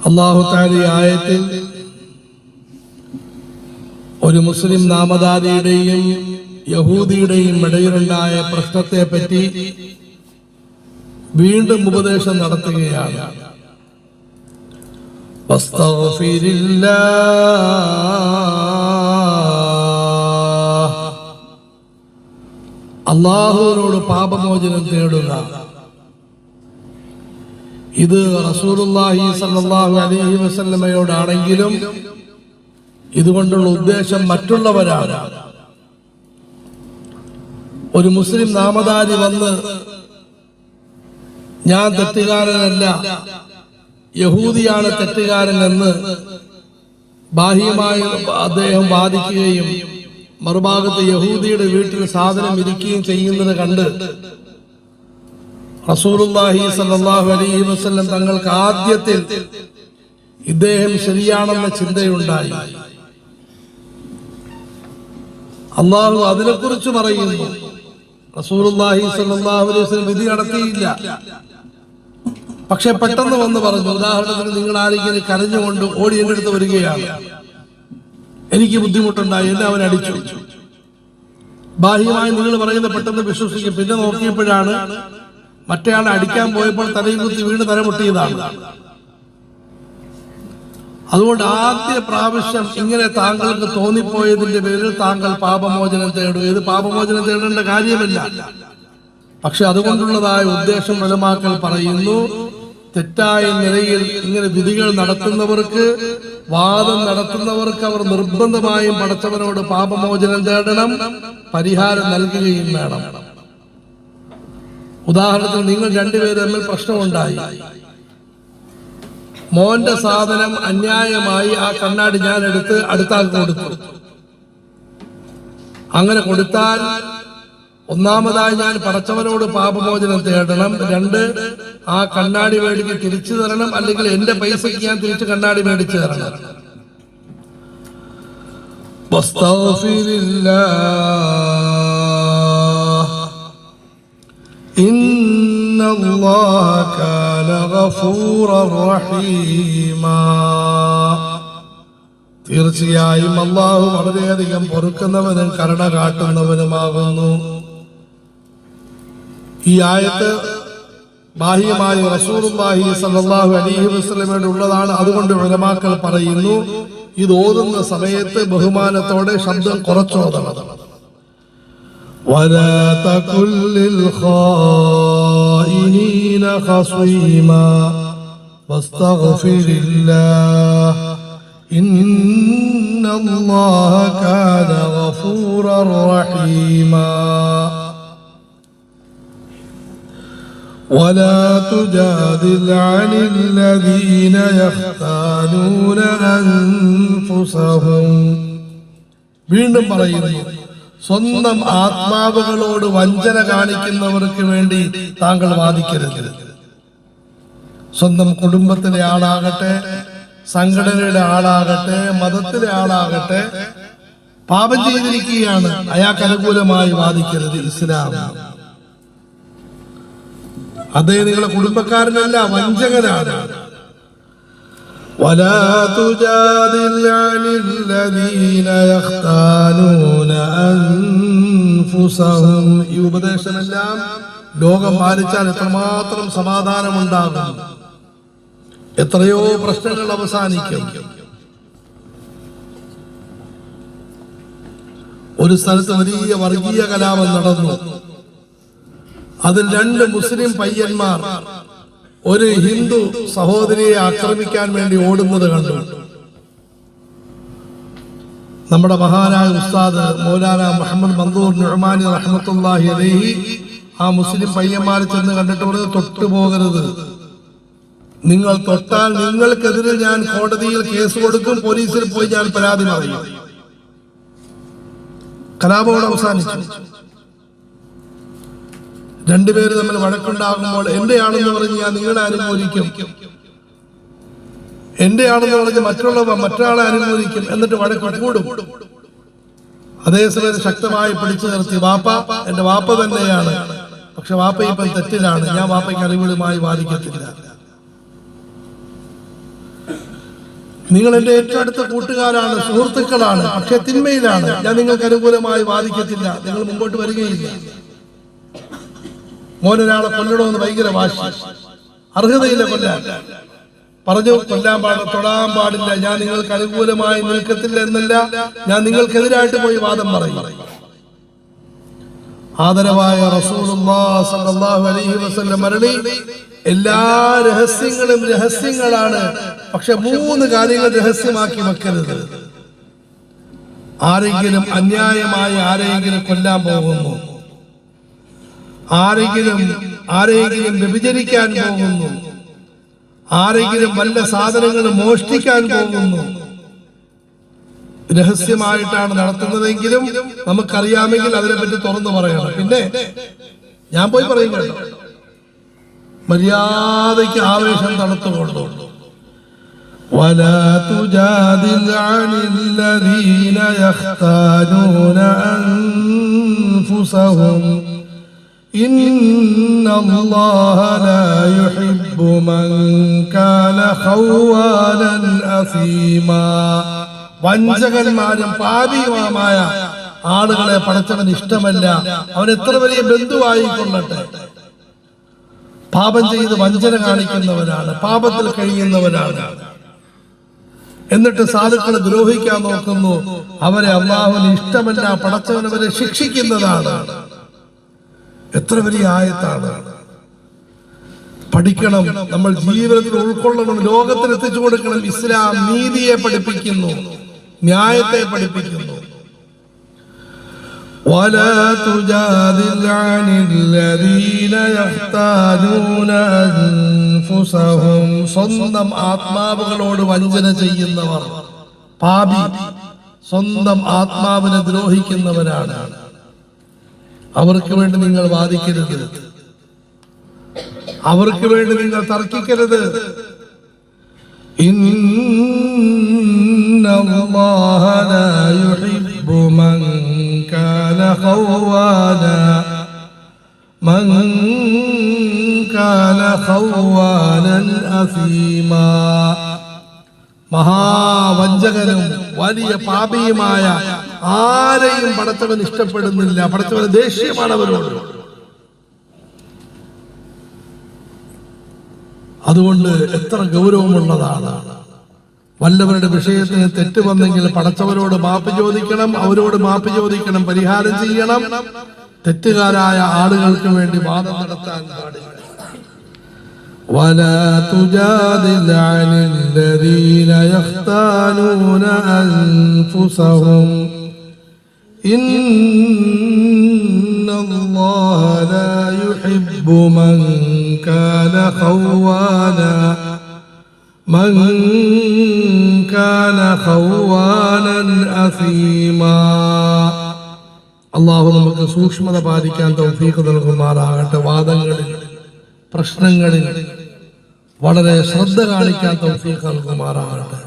അല്ലാഹു തആല ഈ ആയത്തിൽ ഒരു മുസ്ലിം നാമധാരിയുടെയും യഹൂദിയുടെയും ഇടയിലുണ്ടായ പ്രശ്നത്തെ പറ്റി വീണ്ടും ഉപദേശം നടത്തുകയാണ്. അല്ലാഹുവിനോട് പാപമോചനം തേടുക. ഇത് റസൂലുള്ളാഹി സ്വല്ലല്ലാഹു അലൈഹി വസല്ലമയോടാണെങ്കിലും ഇതുകൊണ്ടുള്ള ഉദ്ദേശം മറ്റുള്ളവരാണ്. ഒരു മുസ്ലിം നാമധാരി വന്ന് ഞാൻ തെറ്റുകാരനല്ല, യഹൂദിയാണ് തെറ്റുകാരൻ എന്ന് ബാഹ്യമായി അദ്ദേഹം വാദിക്കുകയും മറുഭാഗത്ത് യഹൂദിയുടെ വീട്ടിൽ സാധനം ഇരിക്കുകയും ചെയ്യുന്നത് കണ്ട് റസൂലുള്ളാഹി സ്വല്ലല്ലാഹു അലൈഹി വസല്ലം തങ്ങൾക്ക് ആദ്യത്തിൽ ഇദ്ദേഹം ശരിയാണെന്ന ചിന്തയുണ്ടായി. അല്ലാഹു അതിനെക്കുറിച്ച് പറയുന്നു. റസൂലുള്ളാഹി സ്വല്ലല്ലാഹു അലൈഹി വസല്ലം വിധി നടത്തിയില്ല, പക്ഷെ പെട്ടെന്ന് വന്ന് പറഞ്ഞു. ഉദാഹരണത്തിന്, നിങ്ങൾ ആരെങ്കിലും കരഞ്ഞുകൊണ്ട് ഓടി എൻ്റെ അടുത്ത് വരികയാണ്, എനിക്ക് ബുദ്ധിമുട്ടുണ്ടായി, എന്നെ അവൻ അടിച്ചു. ബാഹ്യമായി നിങ്ങൾ പറയുന്ന പെട്ടെന്ന് വിശ്വസിക്കും. പിന്നെ നോക്കിയപ്പോഴാണ് മറ്റേയാളെ അടിക്കാൻ പോയപ്പോൾ തലയിൽ കുത്തി വീണ് തലമുട്ടിയതാണ്. അതുകൊണ്ട് ആദ്യ പ്രാവശ്യം ഇങ്ങനെ താങ്കൾക്ക് തോന്നിപ്പോയതിന്റെ പേരിൽ താങ്കൾ പാപമോചനം തേടും. ഇത് പാപമോചനം തേടേണ്ട കാര്യമില്ല. പക്ഷെ അതുകൊണ്ടുള്ളതായ ഉദ്ദേശം ഉലമാക്കൾ പറയുന്നു. തെറ്റായ നിലയിൽ ഇങ്ങനെ വിധികൾ നടത്തുന്നവർക്ക്, വാദം നടത്തുന്നവർക്ക് അവർ നിർബന്ധമായും പടച്ചവനോട് പാപമോചനം തേടണം, പരിഹാരം നൽകുകയും വേണം. ഉദാഹരണത്തിന്, നിങ്ങൾ രണ്ടുപേരും തമ്മിൽ പ്രശ്നമുണ്ടായി. മോന്റെ സാധനം അന്യായമായി ആ കണ്ണാടി ഞാൻ എടുത്ത് അടുത്താൽ കൊടുത്തു. അങ്ങനെ കൊടുത്താൽ ഒന്നാമതായി ഞാൻ പടച്ചവനോട് പാപമോചനം തേടണം. രണ്ട്, ആ കണ്ണാടി മേടിക്ക് തിരിച്ചു തരണം, അല്ലെങ്കിൽ എന്റെ പൈസക്ക് ഞാൻ തിരിച്ച് കണ്ണാടി മേടിച്ചു തരണം. ഇന്നല്ലാഹ കാന ഗഫൂറർ റഹീമാ. തീർച്ചയായും അല്ലാഹു വളരെയധികം പൊറുക്കുന്നവനും കരുണ കാട്ടുന്നവനുമാകുന്നു. ഈ ആയത്ത് ബാഹ്യമായി റസൂലുള്ളാഹി സ്വല്ലല്ലാഹു അലൈഹി വസല്ലമയുടെ ഉള്ളതാണ്. അതുകൊണ്ട് ഉലമാക്കൾ പറയുന്നു, ഇത് ഓതുന്ന സമയത്ത് ബഹുമാനത്തോടെ ശബ്ദം കുറച്ചോതണം. വലാ തകുൽ ലിൽ ഖായിനീന ഖസീമാ വസ്തഗ്ഫിരില്ലാഹ് ഇന്നല്ലാഹ കാന ഗഫൂറർ റഹീമാ. ولا تجادل عن الذين يختانون أنفسهم. വീണ്ടും പറയുന്നു, സ്വന്തം ആത്മാവുകളോട് വഞ്ചന കാണിക്കുന്നവർക്ക് വേണ്ടി താങ്കൾ വാദിക്കരുത്. സ്വന്തം കുടുംബത്തിലെ ആളാകട്ടെ, സംഘടനയുടെ ആളാകട്ടെ, മതത്തിലെ ആളാകട്ടെ, പാപം ചെയ്തിരിക്കുകയാണ്, അയാൾക്ക് അനുകൂലമായി വാദിക്കരുത്. ഇസ്ലാം അതേ നിങ്ങളെ കുടുംബക്കാരനല്ല, വഞ്ചകനാണ്. വലാ തുജാദിൽ അനിൽ ലദീന യഖ്താനൂന അൻഫുസഹും. ഈ ഉപദേശമെല്ലാം ലോകം പാലിച്ചാൽ എത്രമാത്രം സമാധാനമുണ്ടാകും, എത്രയോ പ്രശ്നങ്ങൾ അവസാനിക്കും. ഒരു സ്ഥലത്ത് വലിയ വർഗീയ കലാപം നടന്നു. അതിൽ രണ്ട് മുസ്ലിം പയ്യന്മാർ ഒരു ഹിന്ദു സഹോദരിയെ ആക്രമിക്കാൻ വേണ്ടി ഓടുന്നത് കണ്ടു. നമ്മുടെ മഹാനായ ഉസ്താദ് മൗലാന മുഹമ്മദ് മൻദൂർ നുഅ്മാനി റഹ്മത്തുള്ളാഹി അലൈഹി ആ മുസ്ലിം പയ്യന്മാരെ ചെന്ന് കണ്ടിട്ട് പറഞ്ഞു, തൊട്ടുപോകരുത്, നിങ്ങൾ തൊട്ടാൽ നിങ്ങൾക്കെതിരെ ഞാൻ കോടതിയിൽ കേസ് കൊടുക്കും, പോലീസിൽ പോയി ഞാൻ പരാതി പറയും. കലാപം അവസാനിച്ചു. രണ്ടുപേര് തമ്മിൽ വഴക്കുണ്ടാകുമ്പോൾ എന്റെ ആണെന്ന് പറഞ്ഞ് ഞാൻ നിങ്ങളെ അനുമോദിക്കും, എന്റെ ആണെന്ന് പറഞ്ഞ് മറ്റൊരാളെ അനുമോദിക്കും, എന്നിട്ട് വഴക്ക് കൂടും. അതേസമയം ശക്തമായി പിടിച്ചു നിർത്തി, വാപ്പ എന്റെ വാപ്പ തന്നെയാണ്, പക്ഷെ വാപ്പ ഇപ്പം തെറ്റിലാണ്, ഞാൻ വാപ്പയ്ക്ക് അനുകൂലമായി വാദിക്കത്തില്ല. നിങ്ങൾ എൻ്റെ ഏറ്റവും അടുത്ത കൂട്ടുകാരാണ്, സുഹൃത്തുക്കളാണ്, പക്ഷെ തിന്മയിലാണ്. ഞാൻ നിങ്ങൾക്ക് അനുകൂലമായി വാദിക്കത്തില്ല, നിങ്ങൾ മുമ്പോട്ട് വരികയില്ല. മോനൊരാളെ കൊല്ലണമെന്ന് ഭയങ്കര വാശി, അർഹതയില്ല കൊല്ലാൻ. പറഞ്ഞു കൊല്ലാൻ തൊടാൻ പാടില്ല, ഞാൻ നിങ്ങൾക്ക് അനുകൂലമായി നിൽക്കത്തില്ല എന്നല്ല, ഞാൻ നിങ്ങൾക്കെതിരായിട്ട് പോയി വാദം പറയും. ആദരവായ റസൂലുള്ളാഹി സ്വല്ലല്ലാഹു അലൈഹി വസല്ലം മരണി എല്ലാ രഹസ്യങ്ങളും രഹസ്യങ്ങളാണ്, പക്ഷെ 3 കാര്യങ്ങൾ രഹസ്യമാക്കി വെക്കരുത്. ആരെങ്കിലും അന്യായമായി ആരെങ്കിലും കൊല്ലാൻ പോകുന്നു, ആരെങ്കിലും വ്യഭിചരിക്കാൻ പോകുന്നു, ആരെങ്കിലും വല്ല സാധനങ്ങൾ മോഷ്ടിക്കാൻ പോകുന്നു, രഹസ്യമായിട്ടാണ് നടത്തുന്നതെങ്കിലും നമുക്കറിയാമെങ്കിൽ അതിനെപ്പറ്റി തുറന്നു പറയണം. പിന്നെ ഞാൻ പോയി പറയും കേട്ടോ, മര്യാദയ്ക്ക് ആവേശം തണുത്തുകൊണ്ടു. ولا تجادل عن الذين يختانون أنفسهم إن الله لا يحب من كان خوانا أثيما. വഞ്ചകന്മാരും പാപിയുമായ ആളുകളെ പടച്ചവൻ ഇഷ്ടമല്ല. അവൻ എത്ര വലിയ ബന്ധുവായിക്കൊള്ളട്ടെ, പാപം ചെയ്ത് വഞ്ചന കാണിക്കുന്നവനാണ്, പാപത്തിൽ കഴിയുന്നവനാണ്. എന്നിട്ട് സാധുക്കളെ ദ്രോഹിക്കാൻ നോക്കുന്നു, അവരെ അല്ലാഹുവിന് ഇഷ്ടമല്ല, പടച്ചവൻ അവരെ ശിക്ഷിക്കുന്നതാണ്. എത്ര വലിയ ആയത്താണ്. പഠിക്കണം, നമ്മൾ ജീവിതത്തിൽ ഉൾക്കൊള്ളണം, ലോകത്തിന് എത്തിച്ചു കൊടുക്കണം. ഇസ്ലാം നീതിയെ പഠിപ്പിക്കുന്നു, ന്യായത്തെ പഠിപ്പിക്കുന്നു. ولا تجادل عن الذين يختانون أنفسهم. സ്വന്തം ആത്മാവുകളോട് വഞ്ചന ചെയ്യുന്നവർ പാപി, സ്വന്തം ആത്മാവിനെ ദ്രോഹിക്കുന്നവരാണ്. അവർക്ക് വേണ്ടി നിങ്ങൾ വാദിക്കരുത്, അവർക്ക് വേണ്ടി നിങ്ങൾ തർക്കിക്കരുത്. ഇന്നല്ലാഹ ലാ യുഹിബ്ബു മൻ കാന ഖവ്വാനൻ അസീമാ. മഹാവഞ്ചകനും വലിയ പാപിയുമായ ആരെയും പടച്ചവൻ ഇഷ്ടപ്പെടുന്നില്ല. പടച്ചവന് ദേഷ്യമാണ് അവരോട്. അതുകൊണ്ട് എത്ര ഗൗരവമുള്ളതാണ്. വല്ലവരുടെ വിഷയത്തിന് തെറ്റ് വന്നെങ്കിൽ പടച്ചവരോട് മാപ്പ് ചോദിക്കണം, അവരോട് മാപ്പ് ചോദിക്കണം, പരിഹാരം ചെയ്യണം. തെറ്റുകാരായ ആളുകൾക്ക് വേണ്ടി വാദം നടത്താൻ പാടില്ല. ولا تجادل عن الذين يختانون أنفسهم إن الله لا يحب من كان خوانا أثيما. അള്ളാഹു നമുക്ക് സൂക്ഷ്മത പാലിക്കാൻ തൗഫീഖ് നൽകുമാറാകട്ടെ. വാദങ്ങളിൽ, പ്രശ്നങ്ങളിൽ വളരെ ശ്രദ്ധ കാണിക്കാൻ തൗഫീഖ് നൽകുമാറാകട്ടെ.